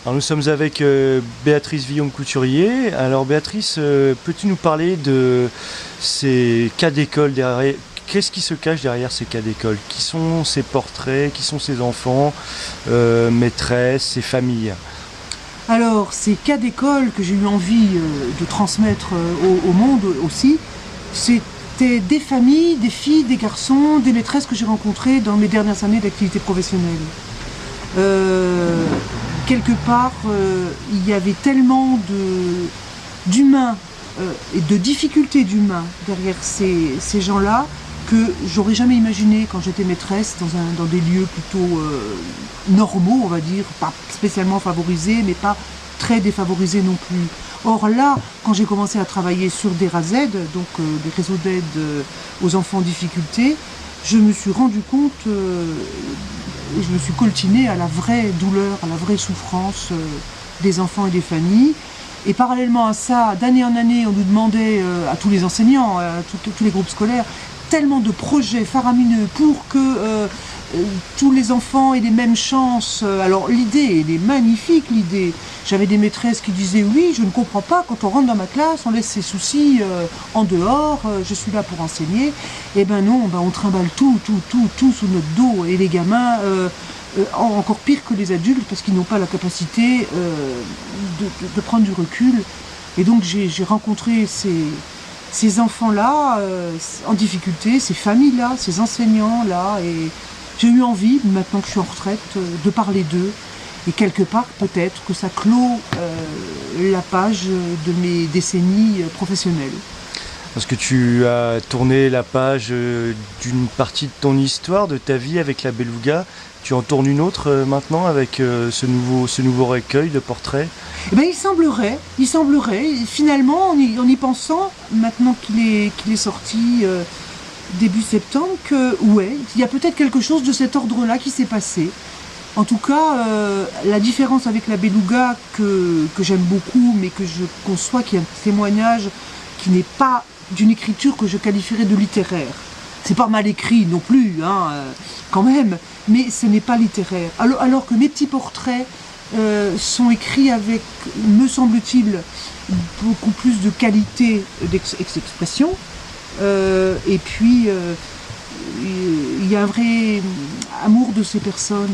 Alors nous sommes avec Béatrice Villaume-Couturier. Alors Béatrice, peux-tu nous parler de ces cas d'école derrière? Qu'est-ce qui se cache derrière ces cas d'école? Qui sont ces portraits? Qui sont ces enfants, maîtresses, ces familles? Alors, ces cas d'école que j'ai eu envie de transmettre au monde aussi, c'était des familles, des filles, des garçons, des maîtresses que j'ai rencontrées dans mes dernières années d'activité professionnelle. Quelque part, il y avait tellement d'humains et de difficultés d'humains derrière ces gens-là que j'aurais jamais imaginé quand j'étais maîtresse dans des lieux plutôt normaux, on va dire, pas spécialement favorisés, mais pas très défavorisés non plus. Or là, quand j'ai commencé à travailler sur des RAZ, donc des réseaux d'aide aux enfants en difficulté, je me suis rendu compte, et je me suis coltinée à la vraie douleur, à la vraie souffrance des enfants et des familles. Et parallèlement à ça, d'année en année, on nous demandait à tous les enseignants, à tous les groupes scolaires, tellement de projets faramineux pour que tous les enfants aient les mêmes chances. Alors l'idée, elle est magnifique, l'idée. J'avais des maîtresses qui disaient « Oui, je ne comprends pas, quand on rentre dans ma classe, on laisse ses soucis en dehors, je suis là pour enseigner. » Eh ben non, on trimballe tout sous notre dos. Et les gamins, encore pire que les adultes, parce qu'ils n'ont pas la capacité de prendre du recul. Et donc j'ai rencontré ces enfants-là en difficulté, ces familles-là, ces enseignants-là, et j'ai eu envie, maintenant que je suis en retraite, de parler d'eux. Et quelque part, peut-être que ça clôt la page de mes décennies professionnelles. Parce que tu as tourné la page d'une partie de ton histoire, de ta vie avec la Beluga. Tu en tournes une autre maintenant avec ce nouveau recueil de portraits? Eh bien, il semblerait, finalement, en y pensant, maintenant qu'il est sorti début septembre, que ouais, il y a peut-être quelque chose de cet ordre-là qui s'est passé. En tout cas, la différence avec la Beluga que j'aime beaucoup, mais que je conçois qui est un témoignage qui n'est pas d'une écriture que je qualifierais de littéraire. C'est pas mal écrit non plus, quand même, mais ce n'est pas littéraire. Alors que mes petits portraits sont écrits avec, me semble-t-il, beaucoup plus de qualité d'expression. Et puis, il y a un vrai amour de ces personnes.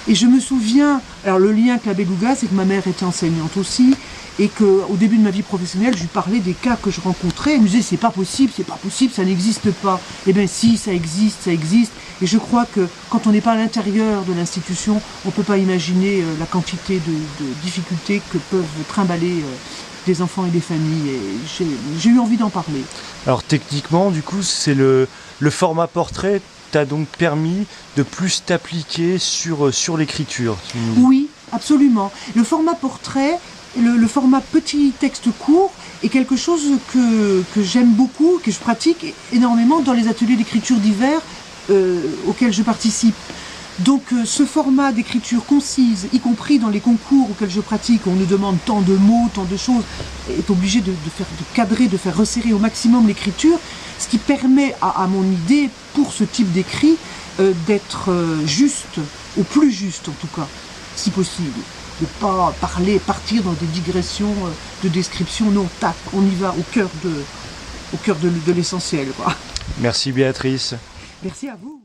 Et je me souviens, alors le lien avec la Beluga, c'est que ma mère était enseignante aussi, et qu'au début de ma vie professionnelle, je lui parlais des cas que je rencontrais, elle me disait c'est pas possible, ça n'existe pas. Eh bien si, ça existe, et je crois que quand on n'est pas à l'intérieur de l'institution, on ne peut pas imaginer la quantité de difficultés que peuvent trimballer des enfants et des familles, et j'ai eu envie d'en parler. Alors techniquement, du coup, c'est le format portrait t'a donc permis de plus t'appliquer sur l'écriture. Oui, absolument. Le format portrait, le format petit texte court est quelque chose que j'aime beaucoup, que je pratique énormément dans les ateliers d'écriture divers auxquels je participe. Donc ce format d'écriture concise, y compris dans les concours auxquels je pratique, on nous demande tant de mots, tant de choses, est obligé de cadrer, de faire resserrer au maximum l'écriture, ce qui permet à mon idée, pour ce type d'écrit, d'être juste, au plus juste en tout cas, si possible. De ne pas partir dans des digressions de description, non, tac, on y va au cœur de l'essentiel, quoi. Merci Béatrice. Merci à vous.